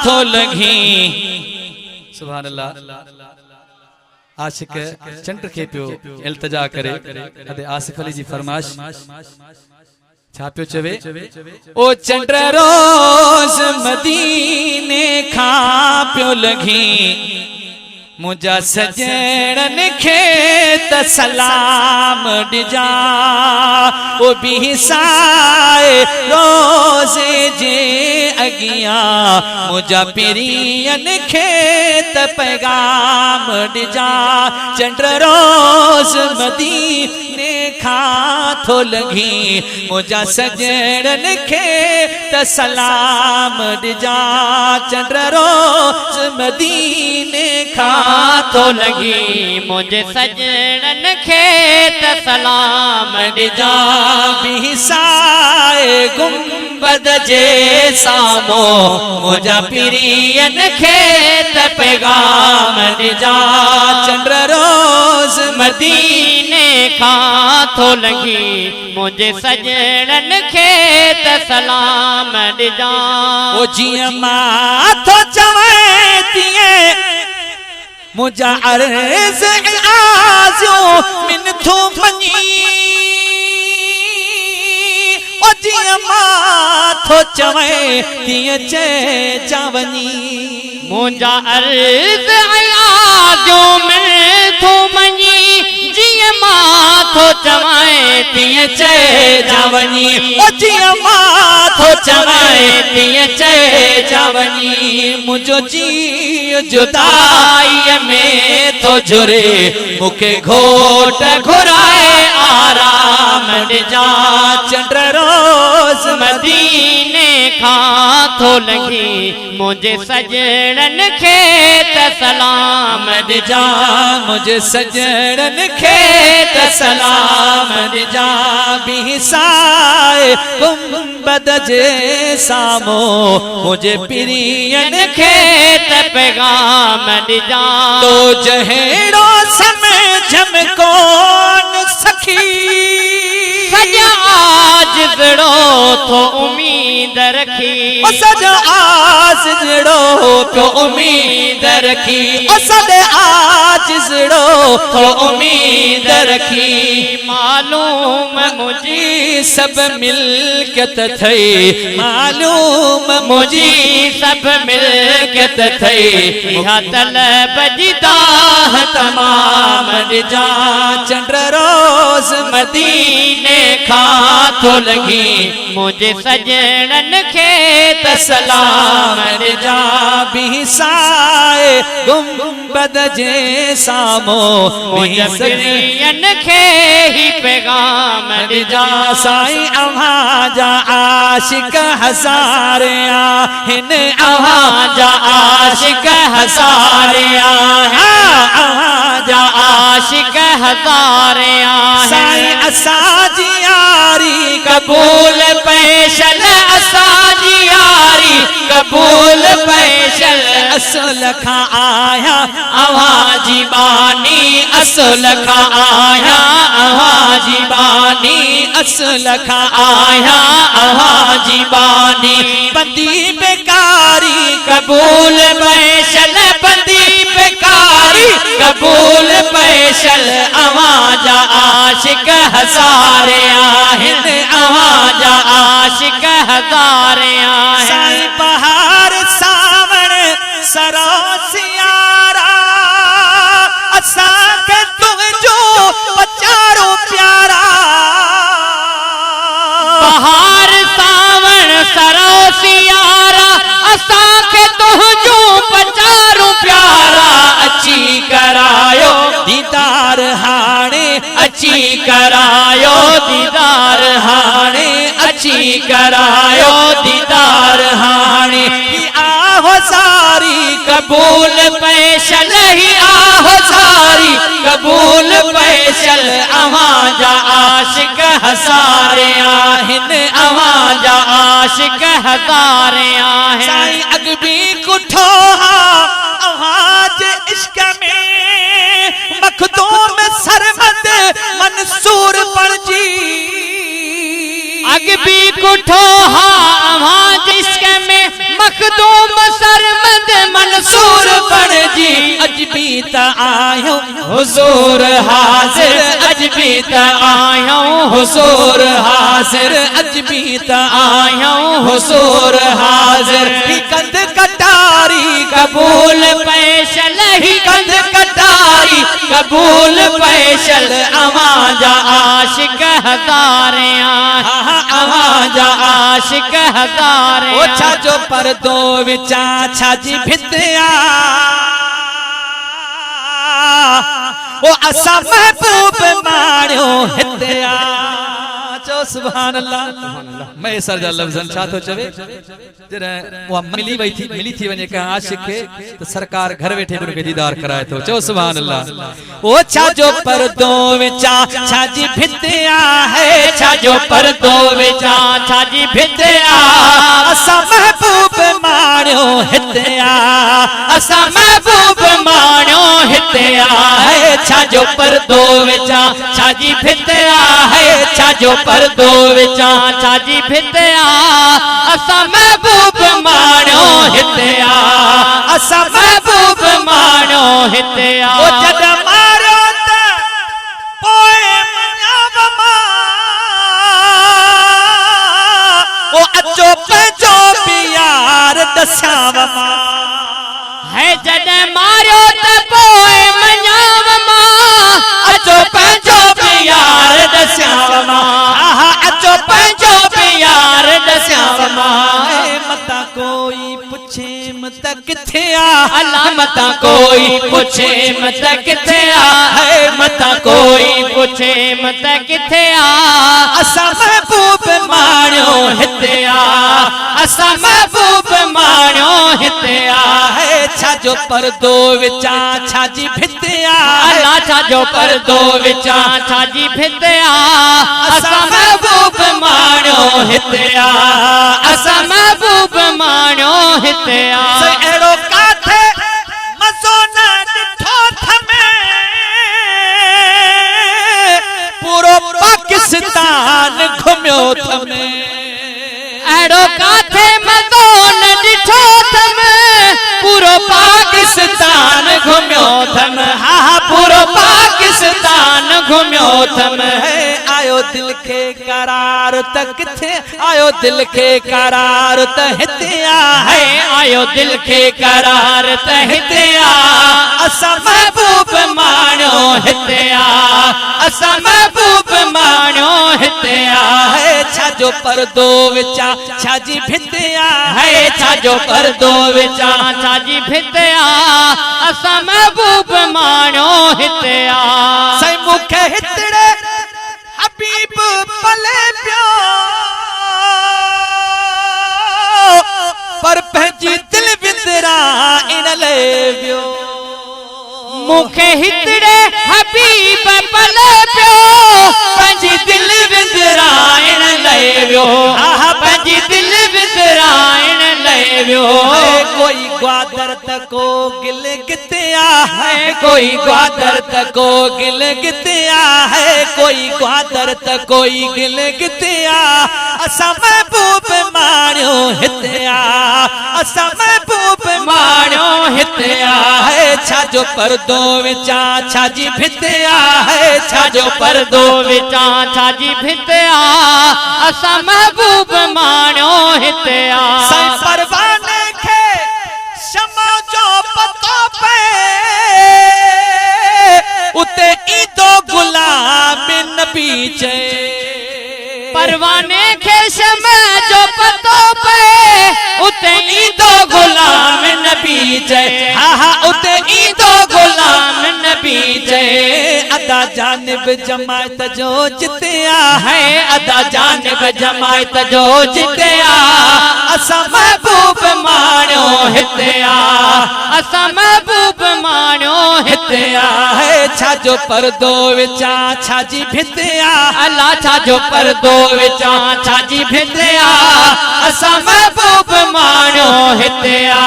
थो लगी। सुभान अल्लाह। आशिक चंड खे पियो इल्तिजा करे अदे आसिफ अली जी फरमाश छा पियो चवे, ओ चंड रोज मदीने खां पियो लगी, मुझा सजणन खे त सलाम ॾिजा, ओ भी साए रोज़े जे अगियां, मुझा पिरियन खे त पैगाम ॾिजा। चंड रोज़ मदीने खां थो लगी, मुझा सजणन खे त सलाम ॾिजा। चंड रोज़ मदीने खां थो लगी, मुझे सजणन खे त सलाम ॾिजा। भी साए गुंबद जे सामो, मुझा पिरियन खे त पैगाम ॾिजा। चंड रोज़ मदीने खां थो लगी, मुझे सजणन खे त सलाम ॾिजा। ओ जीअं मां थो चवां तीअं मुझा अर्ज़ आज़ो मिन थो मञी, ओ जीअं मां थो चवां तीअं चइजा वञी। मुझा अर्ज़ आज़ो मिन थो मञी, जीअं मां थो चवां तीअं चइजा वञी। ओ जीअं मां थो चवां तीअं चइजा वञी। मुझो जीअ जुदाईअ में थो जुरे, मूंखे घोट घुराए आराम ॾिजा। चंड रोज़ मदीने खां थो लगी, मुझे सजणन खे त सलाम ॾिजा, मुझे सजणन खे त सलाम ॾिजा। भी साए गुंबद जे सामो, मुझे पिरियन खे त पैगाम ॾिजा। तो जहेड़ो समझ में कोन सखी, सॼा आजिज़ड़ो थो उम्मीद रखी। ओ सॼा आजिज़ड़ो थो उम्मीद रखी, ओ सॼा आजिज़ड़ो थो उम्मीद रखी। मालूम मुझी सब मिल्कियत थई, मालूम मुझी सब मिल्कियत थई, इहा तलब जी दाह तमाम ॾिजा। चंड रोज़ मदीने खां थो लगी, मुझे सजणन खे त सलाम ॾिजा। भी साए गुंबद जे सामो, मुझे पिरियन खे ही पैगाम ॾिजा। साईं अव्हांजा आशिक हज़ारे आहिन, अव्हांजा आशिक हज़ारे आहिन, अव्हांजा आशिक हज़ारे आहिन। साईं असांजी यारी कबूल पैशल, असांजी यारी कबूल पैशल। असल खां आया अव्हांजी बानी, असल खां आया अव्हांजी बानी, असल खां आया अव्हांजी बानी। बंदी बेकारी कबूल पैशल, बंदी बेकारी कबूल पैशल। अव्हांजा आशिक हज़ारे आहिन, अव्हांजा आशिक हज़ारे आहिन। साईं बहार सावण सरोसियारा, असांखे तुंहिंजो पचारो प्यारा। बहार सावण सरोसियारा, असांखे तुंहिंजो पचारो प्यारा। अची करायो दीदार हाणे, अची करायो दीदार हाणे, अची करायो दीदार हाणे। आहो सारी कबूल पैशल, ही आहो सारी कबूल पैशल। अव्हांजा आशिक हज़ारे आहिन, अव्हांजा आशिक हज़ारे आहिन। साईं अॻ बि कुठो हा अव्हांजे इश्क में, मखदूम सरमद मंसूर पढ़जी। अॻ बि कुठो हा अव्हांजे इश्क में, मखदूम सरमद अज भी त आयो हुजूर हाजिर अज भी त आयो हुजूर हाजिर अज भी त आयो हुजूर हाजिर ही कंध कटारी कबूल पैशल ही कंध कटारी कबूल पैशल आवाजा आशिक हजारे आवाजा आशिक हजारे ओछा जो परदो विचा छाजी भितिया ओ असा महबूब मारियो हितिया चो सुभान अल्लाह मैं सर जा लफ्ज़न छा तो चवे जरा वो मिली थी वने का आशिक के तो सरकार घर बैठे उनके दीदार कराए तो चो सुभान अल्लाह ओ छा जो परदो विचा छाजी भितिया है छा जो परदो विचा छाजी भितिया असा महबूब मारियो हितिया असा महबूब मारियो हितिया है छा जो परदो विचा छाजी भितिया है छा जो परदो विचा छाजी भितिया असा महबूब मारियो हितिया असा महबूब मारियो हितिया ओ जद मारो त पोए मन्याव मां ओ अचो पंजो प्यार दसाव मां है जद मारो त पोए मन्याव मां अचो पंजो प्यार दसाव मां अचो पंजो प्यार दसाव मां मता कोई पुछे मत किथे आ अल्लाह मता कोई पूछे मत किथे आ है मता कोई पूछे मत किथे आ असा महबूब मारियो हिते आ असा महबूब मारियो हिते आ है छा जो परदो विचा छाजी भितिया अल्लाह छा जो परदो विचा छाजी भिते आ असा महबूब मारियो हिते आ असा महबूब मारियो हिते आ एड़ो काथे मज़ो न ॾिठो थमे पूरो पाकिस्तान घुमियो थमे एड़ो काथे मज़ो न ॾिठो थमे पूरो पाकिस्तान घुमियो थम हा पूरो पाकिस्तान घुमियो थम आयो दिल के करार त किथे आयो दिल के करार त हिते है आयो दिल के करार त हिते आ असा महबूब मारियो हिते आ असा महबूब मारियो हिते आ है छा जो परदो विचा छाजी भितिया है छा जो परदो विचा छाजी भिते आ असा महबूब मारियो हिते आ सई मुखे हितड़े हबीब पले पियो पर पंहिंजी दिल विंदरा इन ले वियो मुखे हितड़े हबीब पले पियो पंहिंजी दिल विंदराइण ले वियो पंहिंजी दिल विंदराइण ले वियो कोई ग्वादर त को गिल गितिया है कोई ग्वादर त को गिल गितिया है कोई ग्वादर त कोई गिल गितिया असा महबूब मारियो हितिया असा महबूब मारियो हितिया है छा जो परदो विचा छाजी भितिया है छा जो परदो विचा छाजी भितिया असा महबूब मारियो हितिया साईं परवाने खे शमा जो पतो पे उते ईदो गुलाम नबी चे परवाने खे शमा जो पतो पे उते ईदो गुलाम नबी चे हा उते ईदो गुलाम नबी चे अदा जानिब जमायत जो जितिया है अदा जानिब जमायत जो जितिया असा महबूब मारियो हितिया असा महबूब मारियो हितिया है छा जो परदो विचा छाजी भितिया अल्लाह छा जो परदो विचा छाजी भितिया असा महबूब मारियो हितिया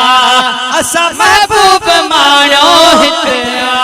असा महबूब मारियो हितिया